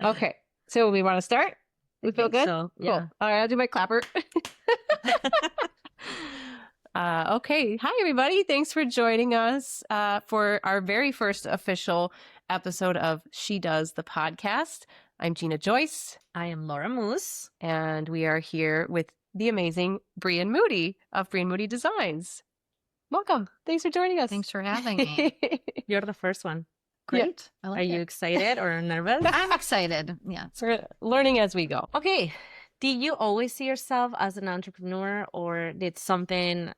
Okay. So we want to start? We feel good? So, Cool. yeah. All right, I'll do my clapper. Okay. Hi, everybody. Thanks for joining us for our very first official episode of She Does the Podcast. I'm Gina Joyce. I am Laura Moose. And we are here with the amazing Brienne Moody of Brienne Moody Designs. Welcome. Thanks for joining us. Thanks for having me. You're the first one. Great. Yeah. I Are you excited or nervous? I'm excited. Yeah. We're learning as we go. Okay. Did you always see yourself as an entrepreneur, or did something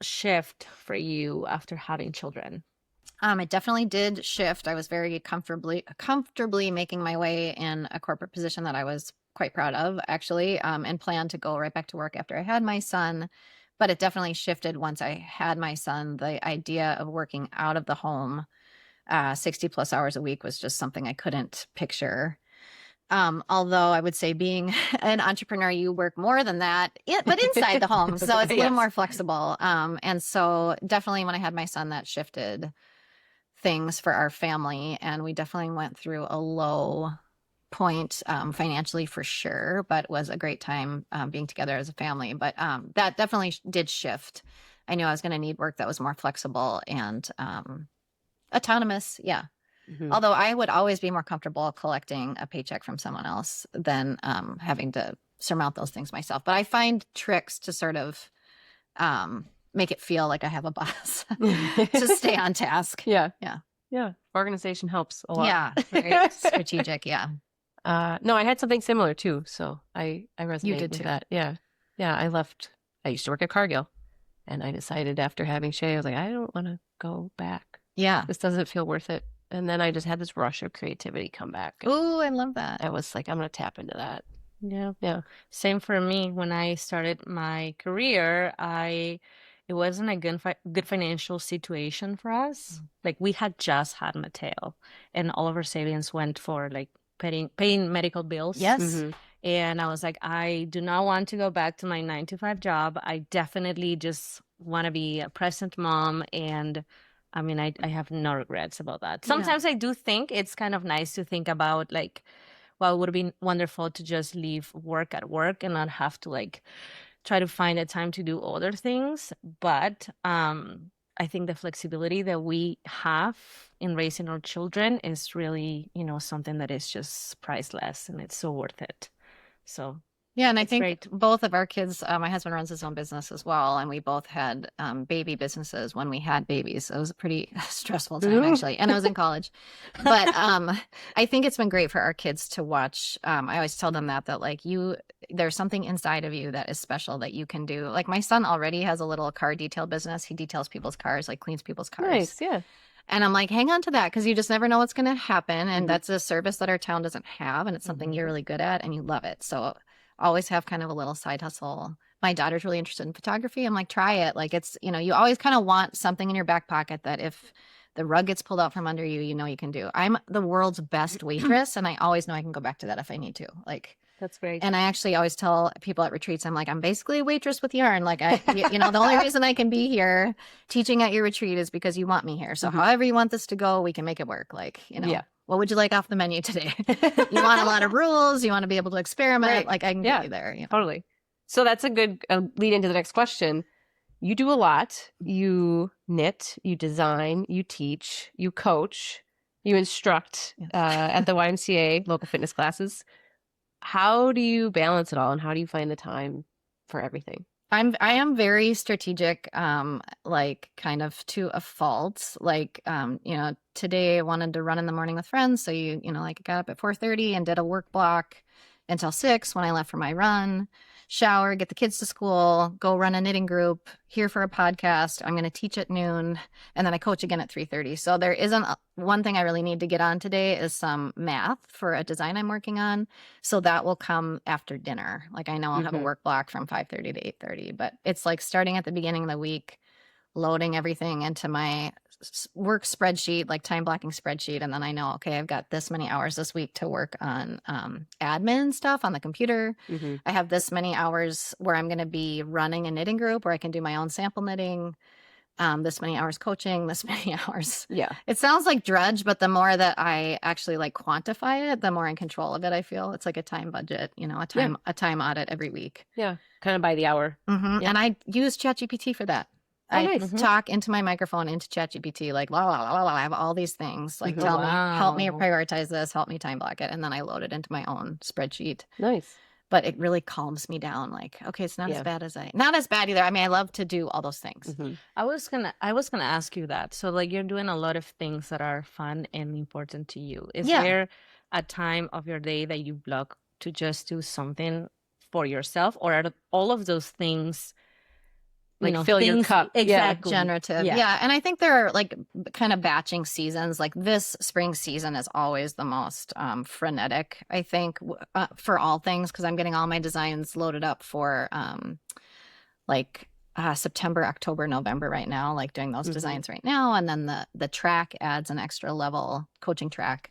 shift for you after having children? It definitely did shift. I was very comfortably making my way in a corporate position that I was quite proud of, actually, and planned to go right back to work after I had my son. But it definitely shifted once I had my son. The idea of working out of the home 60 plus hours a week was just something I couldn't picture. Although I would say being an entrepreneur, you work more than that, but inside the home. So it's a little more flexible. And so definitely when I had my son, that shifted things for our family. And we definitely went through a low point financially for sure, but was a great time being together as a family. But that definitely did shift. I knew I was going to need work that was more flexible and autonomous. Yeah. Mm-hmm. Although I would always be more comfortable collecting a paycheck from someone else than having to surmount those things myself. But I find tricks to sort of make it feel like I have a boss to stay on task. Yeah. Yeah. Yeah. Organization helps a lot. Yeah. Very strategic. Yeah. No, I had something similar too. So I resonate You did with too. that. Yeah. Yeah. I used to work at Cargill, and I decided after having Shay, I was like, I don't want to go back. Yeah. This doesn't feel worth it. And then I just had this rush of creativity come back. Ooh, I love that. I was like, I'm going to tap into that. Yeah. Yeah. Same for me. When I started my career, it wasn't a good financial situation for us. Like, we had just had Mateo, and all of our savings went for like paying medical bills. Yes. Mm-hmm. And I was like, I do not want to go back to my 9-to-5 job. I definitely just want to be a present mom. And I mean, I have no regrets about that. Sometimes I do think it's kind of nice to think about like, well, it would have been wonderful to just leave work at work and not have to like try to find a time to do other things. But I think the flexibility that we have in raising our children is really, something that is just priceless, and it's so worth it. So yeah, and I think great. both of our kids, my husband runs his own business as well, and we both had baby businesses when we had babies. So it was a pretty stressful time, actually, and I was in college. But I think it's been great for our kids to watch. I always tell them that like there's something inside of you that is special that you can do. Like my son already has a little car detail business. He details people's cars, like cleans people's cars. Nice, yeah. And I'm like, hang on to that, because you just never know what's going to happen. And that's a service that our town doesn't have, and it's something you're really good at and you love it. So always have kind of a little side hustle. My daughter's really interested in photography. I'm like, try it. Like it's, you always kind of want something in your back pocket that if the rug gets pulled out from under you, you can do. I'm the world's best waitress, and I always know I can go back to that if I need to. Like, that's great. And I actually always tell people at retreats, I'm like, I'm basically a waitress with yarn. Like, the only reason I can be here teaching at your retreat is because you want me here. So however you want this to go, we can make it work. Like, Yeah. What would you like off the menu today? You want a lot of rules. You want to be able to experiment. Right. Like I can get you there. Totally. So that's a good lead into the next question. You do a lot. You knit, you design, you teach, you coach, you instruct at the YMCA local fitness classes. How do you balance it all, and how do you find the time for everything? I am very strategic, like kind of to a fault. Like, today I wanted to run in the morning with friends. So I got up at 4:30 and did a work block until 6 when I left for my run, shower, get the kids to school, go run a knitting group, here for a podcast. I'm going to teach at noon, and then I coach again at 3:30. So there isn't one thing I really need to get on today is some math for a design I'm working on. So that will come after dinner. Like I know I'll have a work block from 5:30 to 8:30, but it's like starting at the beginning of the week, loading everything into my work spreadsheet, like time blocking spreadsheet. And then I know, okay, I've got this many hours this week to work on admin stuff on the computer. I have this many hours where I'm going to be running a knitting group where I can do my own sample knitting. this many hours coaching, this many hours. Yeah. It sounds like drudge, but the more that I actually like quantify it, the more in control of it I feel. It's like a time budget, you know, a time audit every week. Yeah. Kind of by the hour. Mm-hmm. Yeah. And I use ChatGPT for that. Oh, I nice. talk into my microphone into ChatGPT, like, la, la, la, la, la, I have all these things. Like, Mhm. tell me, help me Wow. prioritize this, help me time block it. And then I load it into my own spreadsheet. Nice. But it really calms me down. Like, okay, it's not Yeah. as bad as not as bad either. I mean, I love to do all those things. Mhm. I was gonna ask you that. So like you're doing a lot of things that are fun and important to you. Is Yeah. there a time of your day that you block to just do something for yourself, or are all of those things Like fill your cup. Yeah. Exactly. Generative. Yeah. And I think there are like kind of batching seasons. Like this spring season is always the most frenetic, I think, for all things, because I'm getting all my designs loaded up for September, October, November right now, like doing those Mhm. designs right now. And then the track adds an extra level, coaching track.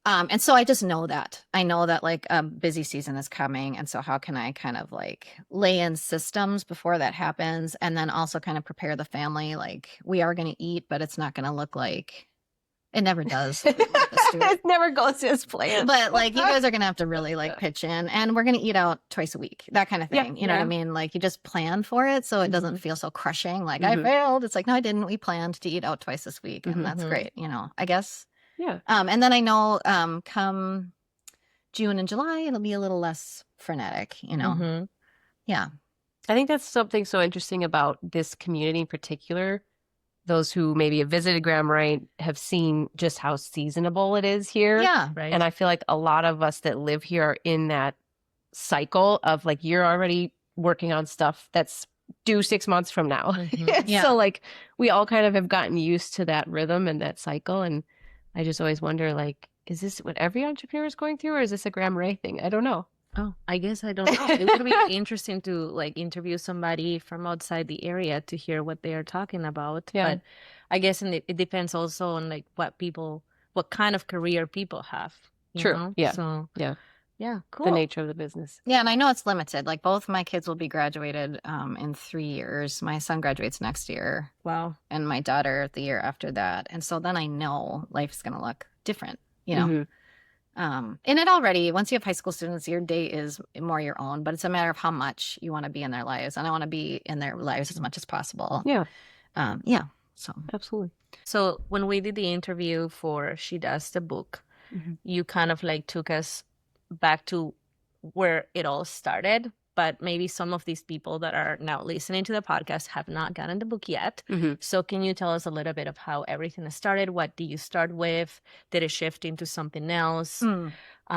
And so I just know that. I know that like a busy season is coming. And so how can I kind of like lay in systems before that happens? And then also kind of prepare the family. Like we are going to eat, but it's not going to look like it never does. It never goes as planned. But like you guys are going to have to really like pitch in, and we're going to eat out twice a week, that kind of Yeah, thing. You know what I mean? Like you just plan for it. So it doesn't feel so crushing. Like I Mhm. failed. It's like, no, I didn't. We planned to eat out twice this week. And that's Mhm. great. You know, I guess. Yeah. And then I know come June and July, it'll be a little less frenetic, you know? Mhm. Yeah. I think that's something so interesting about this community in particular. Those who maybe have visited Grand Marais have seen just how seasonable it is here. Yeah. Right. And I feel like a lot of us that live here are in that cycle of like, you're already working on stuff that's due 6 months from now. Mhm. Yeah. So like we all kind of have gotten used to that rhythm and that cycle. And I just always wonder, like, is this what every entrepreneur is going through, or is this a Grand Marais thing? I don't know. Oh, I guess I don't know. It would be interesting to like interview somebody from outside the area to hear what they are talking about. Yeah. But I guess it depends also on like what kind of career people have. You True. know? Yeah. So Yeah. yeah, cool. The nature of the business. Yeah. And I know it's limited. Like both my kids will be graduated in 3 years. My son graduates next year, Wow. and my daughter the year after that. And so then I know life's going to look different, you know? Mhm. And it already, once you have high school students, your day is more your own, but it's a matter of how much you want to be in their lives. And I want to be in their lives as much as possible. Yeah, Yeah. So absolutely. So when we did the interview for She Does the book, Mhm. you kind of like took us back to where it all started. But maybe some of these people that are now listening to the podcast have not gotten the book yet. Mhm. So can you tell us a little bit of how everything started? What did you start with? Did it shift into something else? Where do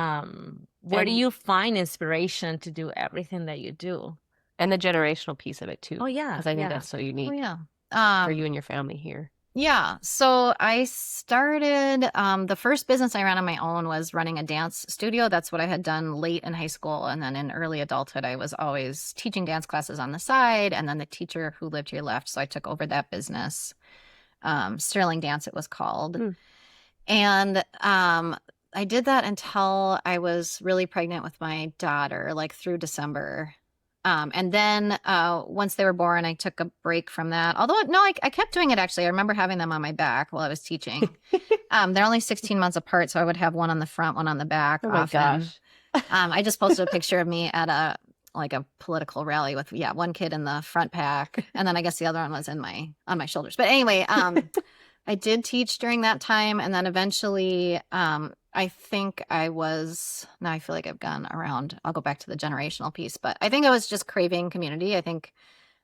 And- you find inspiration to do everything that you do? And the generational piece of it too. Oh, yeah. Because I think yeah. that's so unique Oh, yeah. for you and your family here. Yeah. So I started, the first business I ran on my own was running a dance studio. That's what I had done late in high school. And then in early adulthood, I was always teaching dance classes on the side. And then the teacher who lived here left. So I took over that business. Sterling Dance, it was called. Hmm. And I did that until I was really pregnant with my daughter, like through December. And then once they were born, I took a break from that. Although, no, I kept doing it, actually. I remember having them on my back while I was teaching. They're only 16 months apart, so I would have one on the front, one on the back. Oh my often. gosh. I just posted a picture of me at a political rally with, one kid in the front pack. And then I guess the other one was on my shoulders. But anyway, I did teach during that time. And then eventually, I think now I feel like I've gone around. I'll go back to the generational piece, but I think I was just craving community. I think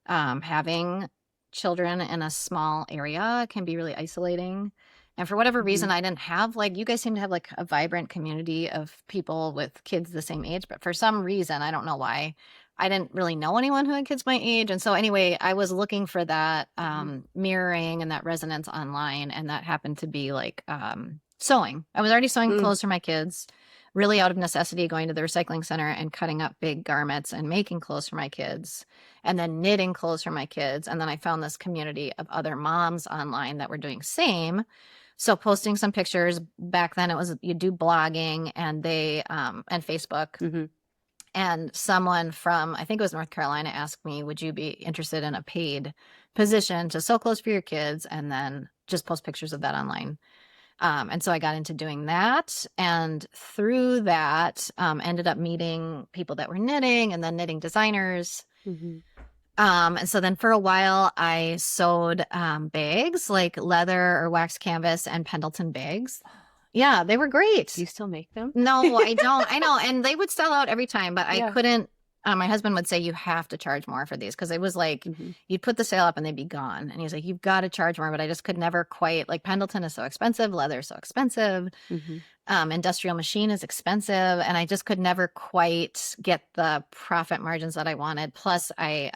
having children in a small area can be really isolating. And for whatever reason, I didn't have, like, you guys seem to have like a vibrant community of people with kids the same age, but for some reason, I don't know why, I didn't really know anyone who had kids my age. And so anyway, I was looking for that mirroring and that resonance online. And that happened to be like sewing. I was already sewing clothes for my kids, really out of necessity, going to the recycling center and cutting up big garments and making clothes for my kids, and then knitting clothes for my kids. And then I found this community of other moms online that were doing same. So posting some pictures. Back then it was, you do blogging and and Facebook. Mm-hmm. And someone from, I think it was North Carolina, asked me, would you be interested in a paid position to sew clothes for your kids and then just post pictures of that online. And so I got into doing that. And through that, ended up meeting people that were knitting and then knitting designers. Mhm. And so then for a while I sewed bags, like leather or wax canvas and Pendleton bags. Yeah, they were great. Do you still make them? No, I don't. I know. And they would sell out every time, but I Yeah. couldn't. My husband would say, you have to charge more for these because it was like Mhm. you'd put the sale up and they'd be gone. And he's like, you've got to charge more. But I just could never quite, like, Pendleton is so expensive, leather is so expensive, Mhm. industrial machine is expensive. And I just could never quite get the profit margins that I wanted. Plus, I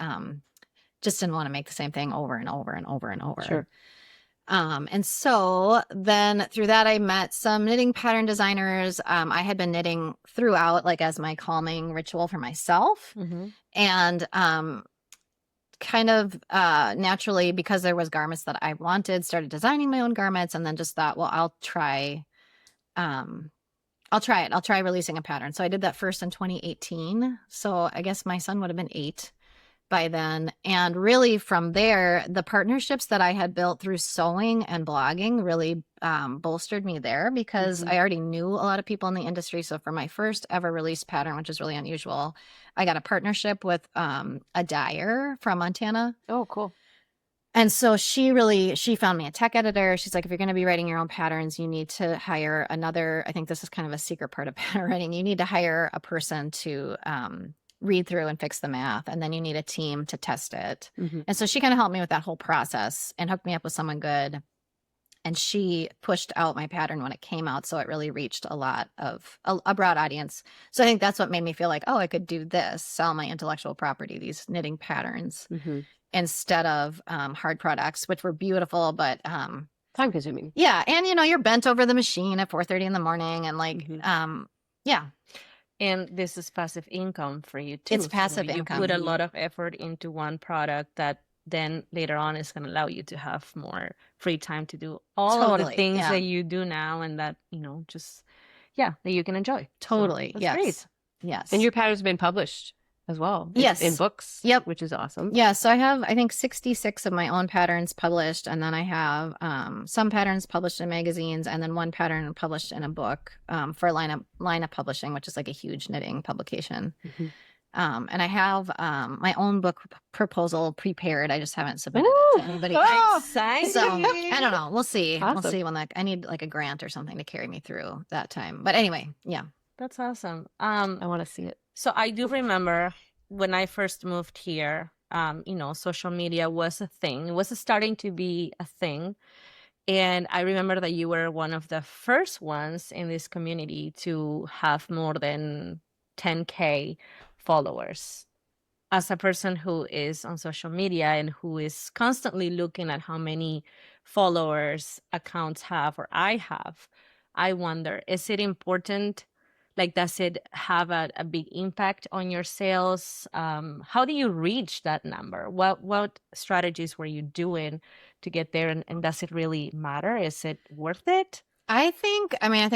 just didn't want to make the same thing over and over and over and over. Sure. And so then through that, I met some knitting pattern designers. I had been knitting throughout, like as my calming ritual for myself. Mm-hmm. And kind of naturally, because there was garments that I wanted, started designing my own garments, and then just thought, well, I'll try it. I'll try releasing a pattern. So I did that first in 2018. So I guess my son would have been 8 by then. And really from there, the partnerships that I had built through sewing and blogging really bolstered me there because I already knew a lot of people in the industry. So for my first ever release pattern, which is really unusual, I got a partnership with a dyer from Montana. Oh, cool. And so she found me a tech editor. She's like, if you're going to be writing your own patterns, you need to hire another, I think this is kind of a secret part of pattern writing. You need to hire a person to read through and fix the math. And then you need a team to test it. Mhm. And so she kind of helped me with that whole process and hooked me up with someone good. And she pushed out my pattern when it came out. So it really reached a lot of a broad audience. So I think that's what made me feel like, oh, I could do this, sell my intellectual property, these knitting patterns, Mhm. instead of hard products, which were beautiful, but Time consuming. yeah. And you're bent over the machine at 4:30 in the morning and like, yeah. And this is passive income for you too. It's passive you income. put a lot of effort into one product that then later on is going to allow you to have more free time to do all of the Totally, things yeah. that you do now and that, just, that you can enjoy. Totally. So that's Yes. great. Yes. And your patterns have been published as well. Yes. In books. Yep. Which is awesome. Yeah, so I have, I think, 66 of my own patterns published, and then I have some patterns published in magazines, and then one pattern published in a book for Line Up Publishing, which is like a huge knitting publication. Mhm. And I have my own book proposal prepared. I just haven't submitted Ooh. it to anybody. Oh, Exciting. So I don't know. We'll see. We'll Awesome. see when I need like a grant or something to carry me through that time. But anyway, yeah. That's awesome. I want to see it. So I do remember when I first moved here, social media was a thing. It was starting to be a thing. And I remember that you were one of the first ones in this community to have more than 10K followers. As a person who is on social media and who is constantly looking at how many followers accounts have or I have, I wonder, is it important? Like, does it have a big impact on your sales? How do you reach that number? What strategies were you doing to get there? And does it really matter? Is it worth it? I think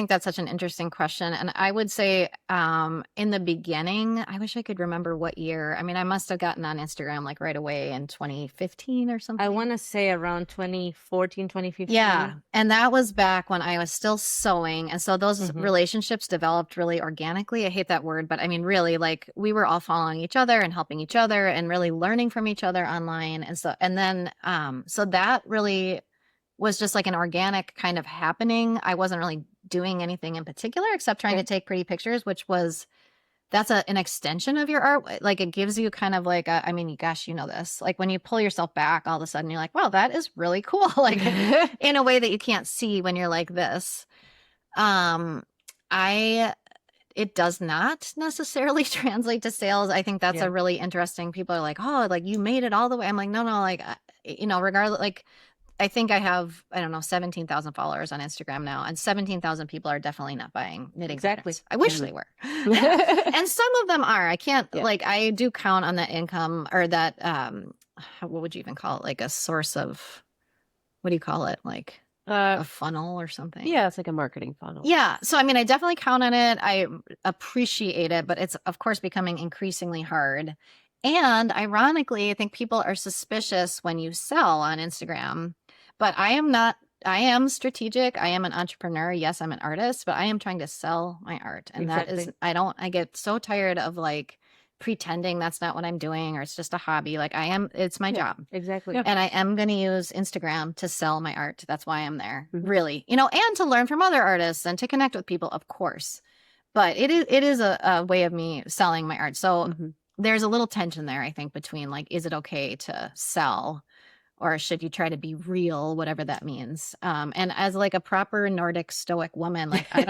that's such an interesting question. And I would say in the beginning, I wish I could remember what year. I mean, I must have gotten on Instagram like right away in 2015 or something. I want to say around 2014, 2015. Yeah. And that was back when I was still sewing. And so those Mhm. relationships developed really organically. I hate that word, but I mean, really, like we were all following each other and helping each other and really learning from each other online. And so, and then, so that really was just like an organic kind of happening. I wasn't really doing anything in particular except trying to take pretty pictures, that's an extension of your art. Like it gives you kind of like gosh, you know this. Like when you pull yourself back, all of a sudden you're like, wow, that is really cool. Like in a way that you can't see when you're like this. It does not necessarily translate to sales. I think that's a really interesting. People are like, oh, like you made it all the way. I'm like, no, like, regardless, like I think I have, 17,000 followers on Instagram now, and 17,000 people are definitely not buying knitting Exactly. patterns. I wish they were. And some of them are. I can't, I do count on that income or that, what would you even call it? Like a source of, what do you call it? Like a funnel or something? Yeah, it's like a marketing funnel. Yeah. So, I definitely count on it. I appreciate it, but it's, of course, becoming increasingly hard. And ironically, I think people are suspicious when you sell on Instagram, but I am not. I am strategic. I am an entrepreneur. Yes, I'm an artist, but I am trying to sell my art. And that is, Exactly. I get so tired of like pretending that's not what I'm doing or it's just a hobby. Like it's my job. Exactly. Yeah. And I am going to use Instagram to sell my art. That's why I'm there, Mhm. really, and to learn from other artists and to connect with people, of course. But it is a way of me selling my art. So Mhm. there's a little tension there, I think, between like, is it okay to sell or should you try to be real, whatever that means? And as like a proper Nordic Stoic woman, like I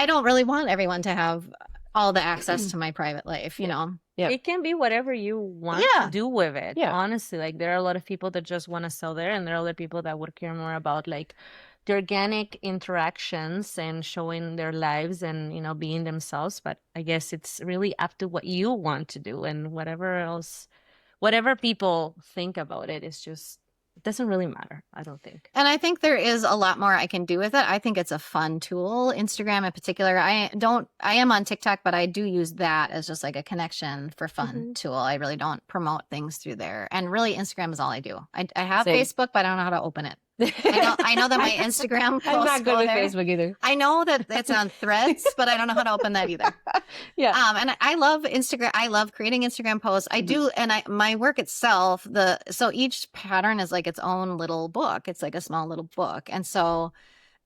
don't really want everyone to have all the access to my private life, you know? Yeah. It can be whatever you want to do with it. Yeah. Honestly, like there are a lot of people that just want to sell there, and there are other people that would care more about like the organic interactions and showing their lives and being themselves. But I guess it's really up to what you want to do, and whatever people think about it is just, it doesn't really matter, I don't think. And I think there is a lot more I can do with it. I think it's a fun tool. Instagram in particular. I am on TikTok, but I do use that as just like a connection for fun tool. I really don't promote things through there. And really Instagram is all I do. I have Same. Facebook, but I don't know how to open it. I know that my Instagram posts I'm not good go with there. Facebook either. I know that it's on Threads, but I don't know how to open that either. Yeah. And I love Instagram. I love creating Instagram posts. I do, and my work itself, so each pattern is like its own little book. It's like a small little book, and so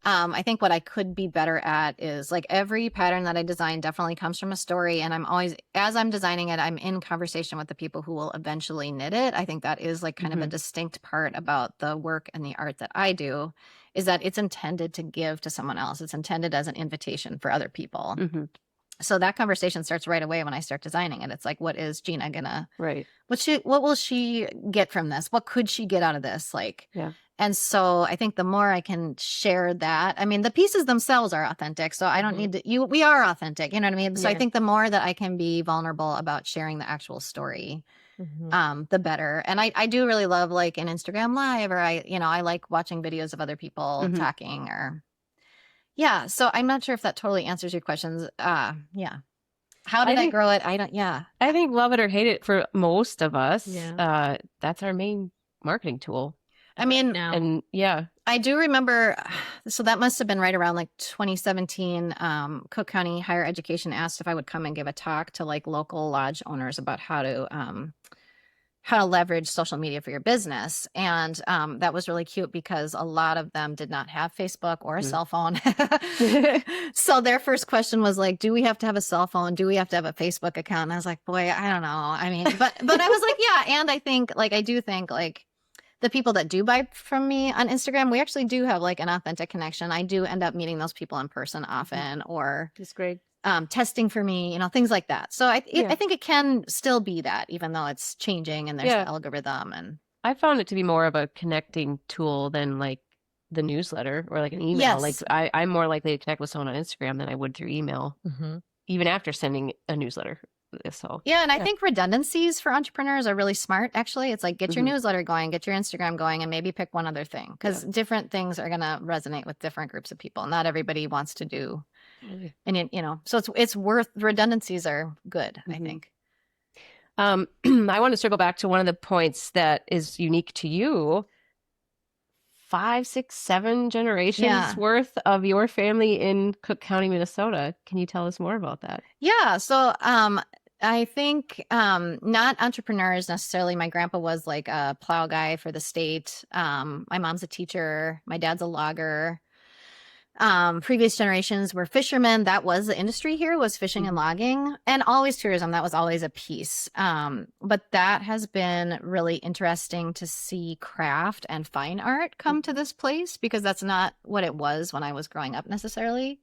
I think what I could be better at is like every pattern that I design definitely comes from a story, and I'm always, as I'm designing it, I'm in conversation with the people who will eventually knit it. I think that is like kind of a distinct part about the work and the art that I do, is that it's intended to give to someone else. It's intended as an invitation for other people. So that conversation starts right away when I start designing it. It's like, what is Gina gonna, Right. what will she get from this? What could she get out of this? Like, Yeah. and so I think the more I can share that, I mean, the pieces themselves are authentic. So I don't need to, we are authentic, you know what I mean? So I think the more that I can be vulnerable about sharing the actual story, the better. And I do really love like an Instagram live, or I like watching videos of other people talking, or yeah. So I'm not sure if that totally answers your questions. Yeah. How did I grow it? I think love it or hate it for most of us. Yeah. That's our main marketing tool. I mean, And yeah, I do remember, so that must have been right around like 2017. Cook County Higher Education asked if I would come and give a talk to like local lodge owners about how to leverage social media for your business. And that was really cute because a lot of them did not have Facebook or a cell phone. So their first question was like, do we have to have a cell phone? Do we have to have a Facebook account? And I was like, boy, I don't know. I mean, but I was like, yeah. And I think like, I do think like the people that do buy from me on Instagram, we actually do have like an authentic connection. I do end up meeting those people in person often, or It's great. testing for me, things like that. So I think it can still be that, even though it's changing and there's an algorithm. And I found it to be more of a connecting tool than like the newsletter or like an email. Yes. Like I'm more likely to connect with someone on Instagram than I would through email, even after sending a newsletter. So yeah, and I think redundancies for entrepreneurs are really smart. Actually, it's like get your newsletter going, get your Instagram going, and maybe pick one other thing, because different things are going to resonate with different groups of people. Not everybody wants to do, and so it's worth, redundancies are good. I think. I want to circle back to one of the points that is unique to you. 5, 6, 7 generations worth of your family in Cook County, Minnesota. Can you tell us more about that? Yeah. So I think not entrepreneurs necessarily. My grandpa was like a plow guy for the state. My mom's a teacher. My dad's a logger. Previous generations were fishermen. That was the industry here, was fishing and logging, and always tourism. That was always a piece. But that has been really interesting to see craft and fine art come to this place, because that's not what it was when I was growing up necessarily.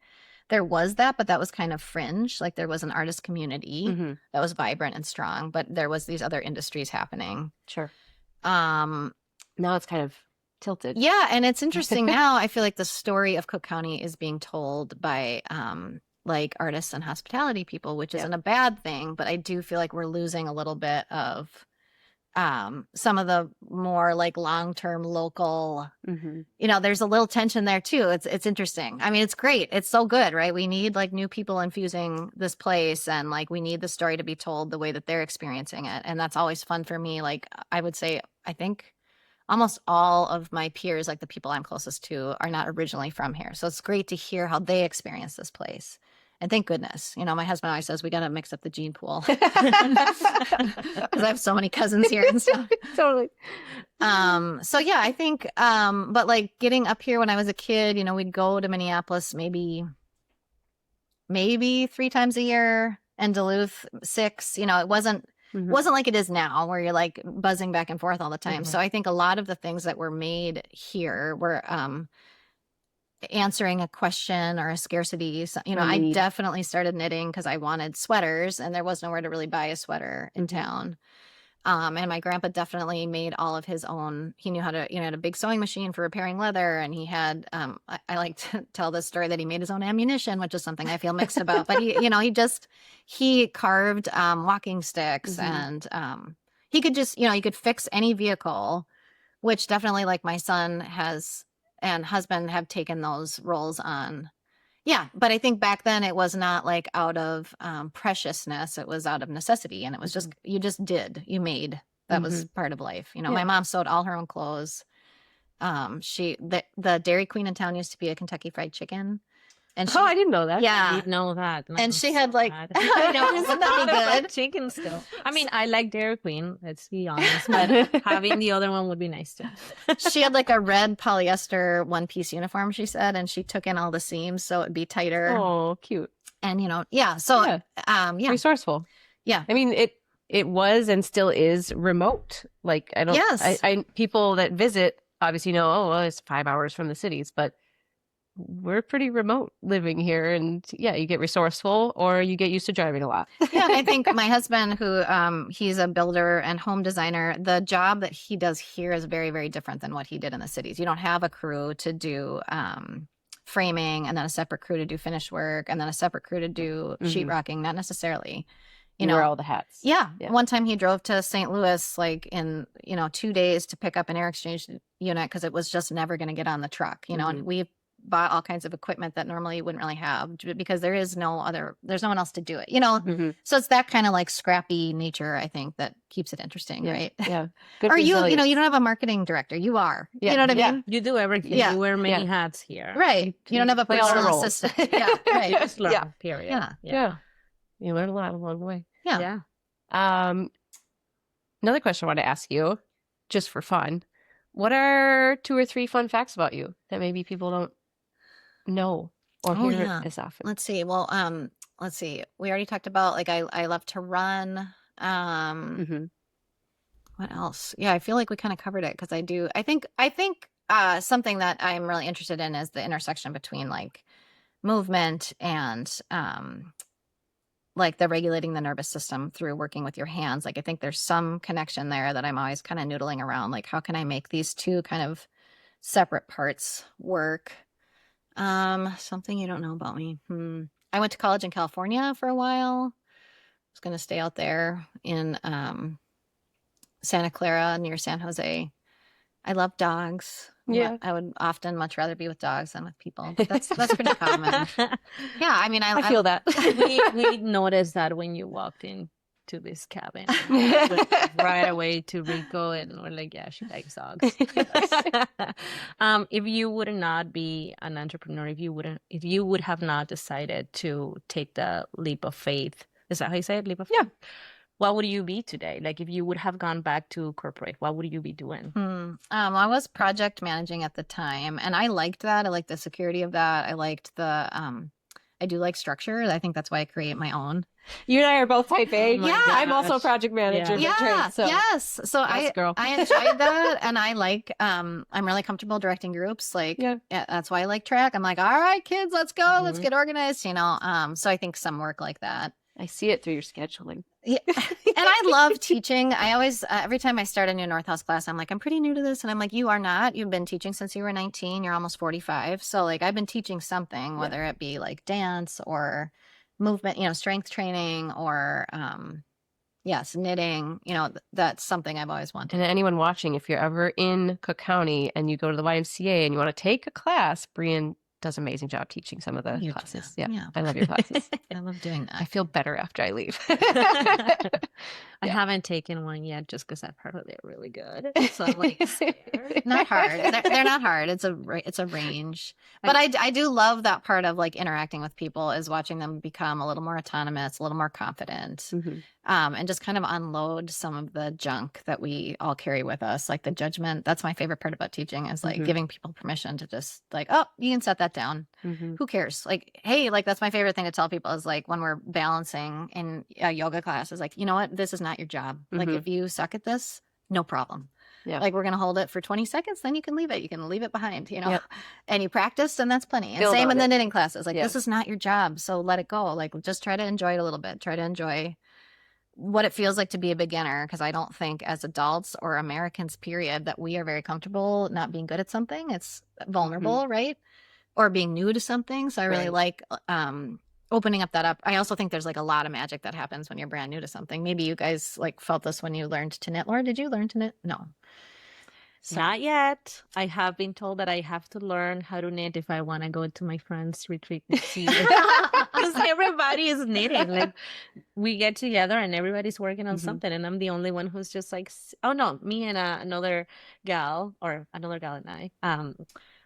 There was that, but that was kind of fringe. Like there was an artist community that was vibrant and strong, but there was these other industries happening. Sure. Now it's kind of tilted. Yeah, and it's interesting now. I feel like the story of Cook County is being told by like artists and hospitality people, which isn't a bad thing, but I do feel like we're losing a little bit of some of the more like long-term local, Mm-hmm. there's a little tension there too. It's interesting. I mean, it's great. It's so good, right? We need like new people infusing this place, and like we need the story to be told the way that they're experiencing it. And that's always fun for me. Like I would say, I think almost all of my peers, like the people I'm closest to, are not originally from here. So it's great to hear how they experience this place. And thank goodness, my husband always says we got to mix up the gene pool because I have so many cousins here and stuff. Totally. So yeah, I think, but like getting up here when I was a kid, we'd go to Minneapolis maybe 3 times a year, and Duluth 6. It wasn't like it is now where you're like buzzing back and forth all the time. So I think a lot of the things that were made here were answering a question or a scarcity. So, I definitely started knitting because I wanted sweaters, and there was nowhere to really buy a sweater in town. And my grandpa definitely made all of his own. He knew how to, had a big sewing machine for repairing leather. And he had, I like to tell this story that he made his own ammunition, which is something I feel mixed about. But he carved walking sticks, and he could just, he could fix any vehicle, which definitely like my son and husband have taken those roles on. Yeah, but I think back then it was not like out of preciousness. It was out of necessity, and it was just you made. That was part of life. My mom sewed all her own clothes. The Dairy Queen in town used to be a Kentucky Fried Chicken, and I didn't know that. Yeah, I didn't know that. And she had like, I know, isn't that be good? Chicken still. I mean, I like Dairy Queen. Let's be honest, but having the other one would be nice too. She had like a red polyester one-piece uniform, she said, and she took in all the seams so it'd be tighter. Oh, cute. And So resourceful. Yeah. I mean, it was and still is remote. Like I don't. Yes. I people that visit obviously know. Oh, well, it's 5 hours from the cities, but we're pretty remote living here, and you get resourceful or you get used to driving a lot. Yeah, and I think my husband, who he's a builder and home designer, the job that he does here is very, very different than what he did in the cities. You don't have a crew to do framing, and then a separate crew to do finish work, and then a separate crew to do sheetrocking. Not necessarily. You wear all the hats. Yeah. One time he drove to St. Louis like in 2 days to pick up an air exchange unit because it was just never going to get on the truck. And we bought all kinds of equipment that normally you wouldn't really have because there's no one else to do it, So it's that kind of like scrappy nature, I think, that keeps it interesting, right? Yeah. Good Or you resilience. you don't have a marketing director. You are. Yeah. You know what I mean? You do everything. Yeah. You wear many hats here. Right. You don't have a play all the personal roles. assistant. Yeah. Right. Just learn, period. Yeah. You learn a lot along the way. Yeah. Another question I want to ask you, just for fun. What are 2 or 3 fun facts about you that maybe people don't know or hear as often? Let's see. Well, let's see. We already talked about like I love to run. What else? Yeah, I feel like we kind of covered it because I do. I think something that I'm really interested in is the intersection between like movement and like the regulating the nervous system through working with your hands. Like I think there's some connection there that I'm always kind of noodling around. Like how can I make these two kind of separate parts work? Something you don't know about me. I went to college in California for a while. I was going to stay out there in Santa Clara near San Jose. I love dogs. Yeah. I would often much rather be with dogs than with people. But that's pretty common. Yeah, I mean, I feel that. we noticed that when you walked into this cabin. We went right away to Rico, and we're like, yeah, she likes dogs. If you would not be an entrepreneur, if you would have not decided to take the leap of faith, is that how you say it? Leap of faith? Yeah. What would you be today? Like if you would have gone back to corporate, what would you be doing? I was project managing at the time, and I liked that. I liked the security of that. I liked the I do like structure. I think that's why I create my own. You and I are both type A. Oh my Yeah, I'm also a gosh. project manager. Yeah. by trade, so. Yes. So Yes, girl. I enjoyed that, and I like I'm really comfortable directing groups. Like that's why I like track. I'm like, all right, kids, let's go, let's get organized. So I think some work like that. I see it through your scheduling. Yeah. And I love teaching. I always, every time I start a new Northhouse class, I'm like, I'm pretty new to this. And I'm like, you are not. You've been teaching since you were 19. You're almost 45. So like, I've been teaching something, whether it be like dance or movement, strength training or, yes, knitting, that's something I've always wanted. And anyone watching, if you're ever in Cook County and you go to the YMCA and you want to take a class, Brienne does an amazing job teaching some of the You do. classes. Yeah. Yeah. I love your classes. I love doing I that. feel better after I leave. I Yeah. haven't taken one yet just because I've heard they're really good. So I'm like scared. Not hard. They're not hard. It's a range. But I do love that part of like interacting with people, is watching them become a little more autonomous, a little more confident, Mhm. and just kind of unload some of the junk that we all carry with us, like the judgment. That's my favorite part about teaching, is like Mhm. giving people permission to just like, oh, you can set that down. Mhm. Who cares? Like, hey, like that's my favorite thing to tell people, is like when we're balancing in a yoga class, is like, you know what? This is not your job. Like Mhm. if you suck at this, no problem. Yeah. Like we're going to hold it for 20 seconds, then you can leave it. You can leave it behind, Yep. and you practiced, and that's plenty. And Build same on in the it. knitting classes. Like Yeah. this is not your job. So let it go. Like just try to enjoy it a little bit. Try to enjoy what it feels like to be a beginner. Because I don't think as adults or Americans, period, that we are very comfortable not being good at something. It's vulnerable, right? Or being new to something. So I really like opening up that up. I also think there's like a lot of magic that happens when you're brand new to something. Maybe you guys like felt this when you learned to knit. Laura, did you learn to knit? No. So, Not yet. I have been told that I have to learn how to knit if I want to go to my friend's retreat next year. Because everybody is knitting. Like we get together and everybody's working on Mhm. something, and I'm the only one who's just like, oh no, me and another gal and I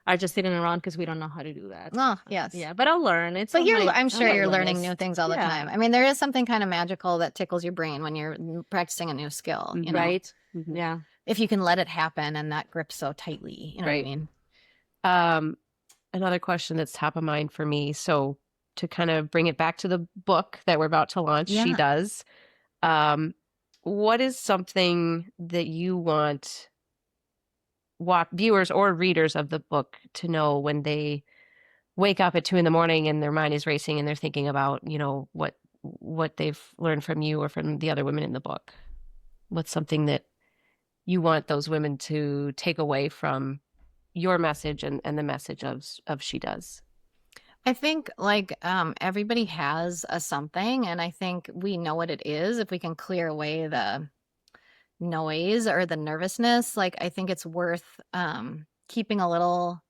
are just sitting around because we don't know how to do that. oh, yes. Yeah, but I'll learn. It's But on my- I'm on sure my you're learning list. new things all the Yeah. time. I mean, there is something kind of magical that tickles your brain when you're practicing a new skill, you know, Right? Mhm. Yeah. if you can let it happen and not grip so tightly, you know Right. what I mean? Another question that's top of mind for me. So to kind of bring it back to the book that we're about to launch, She Yeah. Does. What is something that you want viewers or readers of the book to know when they wake up at 2 a.m. and their mind is racing and they're thinking about, what they've learned from you or from the other women in the book? What's something that you want those women to take away from your message and the message of She Does? I think like everybody has a something, and I think we know what it is if we can clear away the noise or the nervousness. Like I think it's worth keeping a little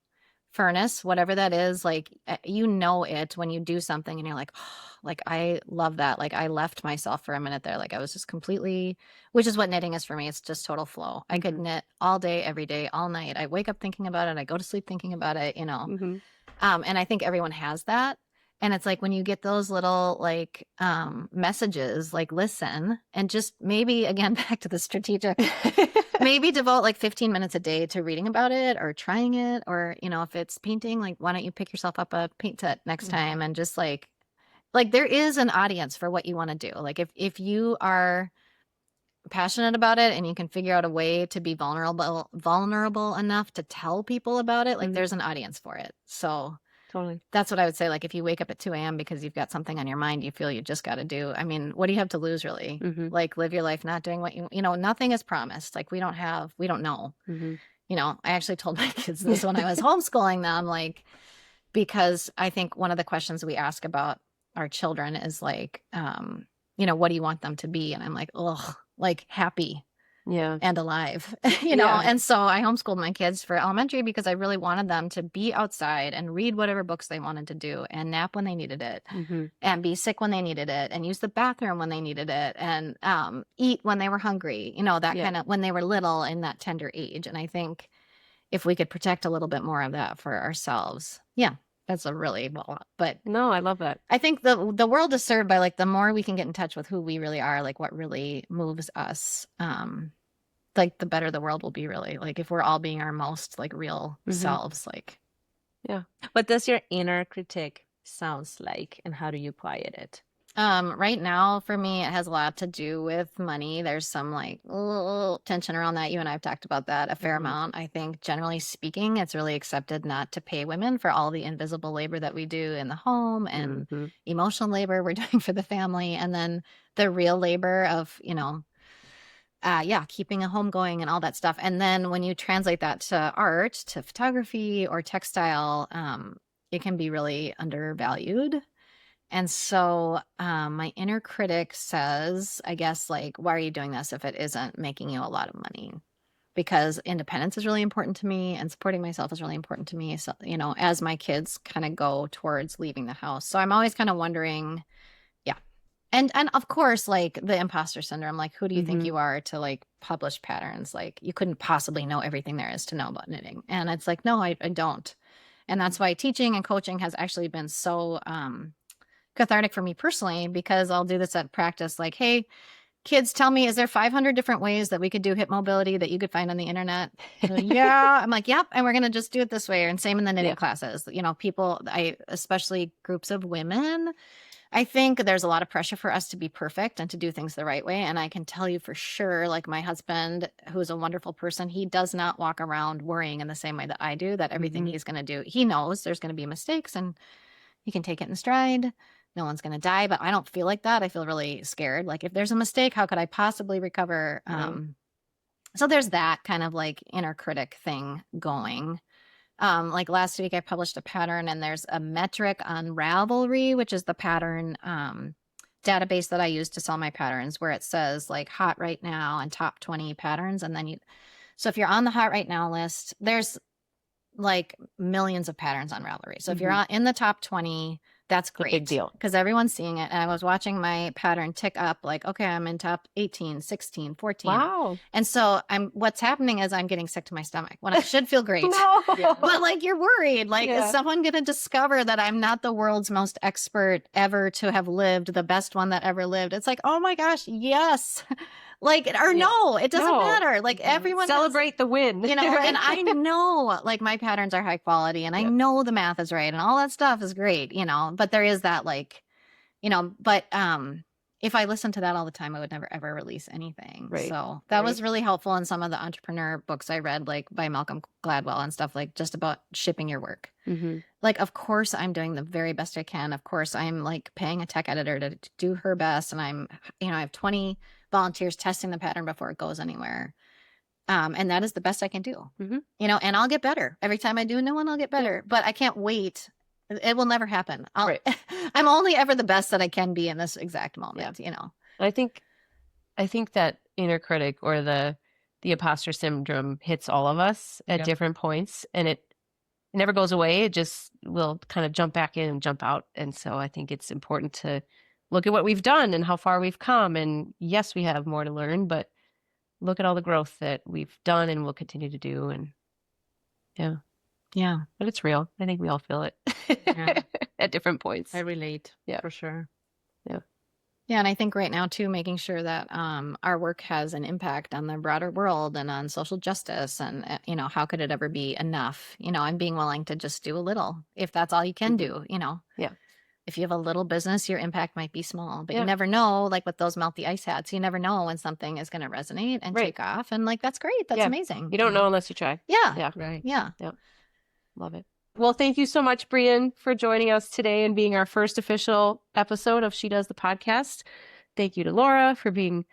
furnace, whatever that is. Like it when you do something and you're like, oh, like I love that. Like I left myself for a minute there. Like I was just completely, which is what knitting is for me. It's just total flow. I could knit all day, every day, all night. I wake up thinking about it. I go to sleep thinking about it, Mhm. And I think everyone has that. And it's like when you get those little like messages, like listen, and just maybe again back to the strategic, maybe devote like 15 minutes a day to reading about it or trying it, or if it's painting, like why don't you pick yourself up a paint set next time and just like there is an audience for what you want to do. Like if you are passionate about it and you can figure out a way to be vulnerable enough to tell people about it, like Mhm. there's an audience for it. So Totally. that's what I would say. Like if you wake up at 2 a.m. because you've got something on your mind you feel you just got to do. I mean, what do you have to lose really? Mhm. Like live your life not doing what nothing is promised. Like we don't know. Mhm. I actually told my kids this when I was homeschooling them, like, because I think one of the questions we ask about our children is like, what do you want them to be? And I'm like, oh, like happy Yeah. and alive, Yeah. And so I homeschooled my kids for elementary because I really wanted them to be outside and read whatever books they wanted to do and nap when they needed it Mhm. and be sick when they needed it and use the bathroom when they needed it and eat when they were hungry, that Yeah. kind of when they were little in that tender age. And I think if we could protect a little bit more of that for ourselves, yeah, that's a really lot. But No, I love that. I think the world is served by like the more we can get in touch with who we really are, like what really moves us, like the better the world will be, really. Like if we're all being our most like real Mhm. selves, like What does your inner critic sounds like, and how do you quiet it? right now for me it has a lot to do with money. There's some like tension around that. You and I have talked about that a fair Mhm. amount. I think generally speaking it's really accepted not to pay women for all the invisible labor that we do in the home and Mhm. emotional labor we're doing for the family, and then the real labor of keeping a home going and all that stuff. And then when you translate that to art, to photography or textile, it can be really undervalued. And so my inner critic says, I guess, like, why are you doing this if it isn't making you a lot of money? Because independence is really important to me and supporting myself is really important to me. So, you know, as my kids kind of go towards leaving the house. So I'm always kind of wondering, yeah. And of course, like the imposter syndrome, like, who do you think you are to like publish patterns? Like, you couldn't possibly know everything there is to know about knitting. And it's like, no, I don't. And that's why teaching and coaching has actually been so cathartic for me personally, because I'll do this at practice. Like, hey, kids, tell me, is there 500 different ways that we could do hip mobility that you could find on the internet? Yeah. I'm like, yep. And we're going to just do it this way. And same in the knitting classes. You know, people, especially groups of women, I think there's a lot of pressure for us to be perfect and to do things the right way. And I can tell you for sure, like my husband, who's a wonderful person, he does not walk around worrying in the same way that I do, that everything he's going to do, he knows there's going to be mistakes and he can take it in stride. No one's going to die, but I don't feel like that. I feel really scared. Like, if there's a mistake, how could I possibly recover? So there's that kind of like inner critic thing going. Like last week I published a pattern, and there's a metric on Ravelry, which is the pattern database that I use to sell my patterns, where it says like hot right now and top 20 patterns. And then so if you're on the hot right now list, there's like millions of patterns on Ravelry. So if you're in the top 20, that's great. Big deal. Because everyone's seeing it. And I was watching my pattern tick up, like, okay, I'm in top 18, 16, 14. Wow. And so what's happening is I'm getting sick to my stomach when I should feel great. No. But like, you're worried, like, is someone going to discover that I'm not the world's most expert ever to have lived, the best one that ever lived? It's like, oh my gosh, yes. Like, or no, it doesn't matter. Like, everyone celebrate the win. You know, and I know like my patterns are high quality, and I know the math is right and all that stuff is great, you know, but there is that like, you know, but if I listened to that all the time, I would never ever release anything. Right. So that was really helpful in some of the entrepreneur books I read, like by Malcolm Gladwell and stuff, like just about shipping your work. Like, of course I'm doing the very best I can. Of course I'm like paying a tech editor to do her best. And I'm, you know, I have 20 volunteers testing the pattern before it goes anywhere. And that is the best I can do, you know, and I'll get better. Every time I do a new one, I'll get better, but I can't wait. It will never happen. I'm only ever the best that I can be in this exact moment, you know. I think that inner critic or the imposter syndrome hits all of us at different points, and it never goes away. It just will kind of jump back in and jump out. And so I think it's important to look at what we've done and how far we've come. And yes, we have more to learn, but look at all the growth that we've done and will continue to do. And but it's real. I think we all feel it at different points. I relate. For sure. Yeah, and I think right now too, making sure that our work has an impact on the broader world and on social justice, and you know, how could it ever be enough? You know, and being willing to just do a little, if that's all you can do. You know, if you have a little business, your impact might be small, but you never know. Like with those melt the ice hats, you never know when something is going to resonate and take off, and like that's great. That's amazing. You don't know unless you try. Yeah. Yeah. Love it. Well, thank you so much, Brienne, for joining us today and being our first official episode of She Does the Podcast. Thank you to Laura for being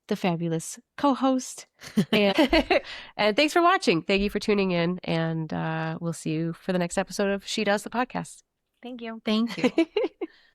the fabulous co-host. And, and thanks for watching. Thank you for tuning in. And we'll see you for the next episode of She Does the Podcast. Thank you. Thank you.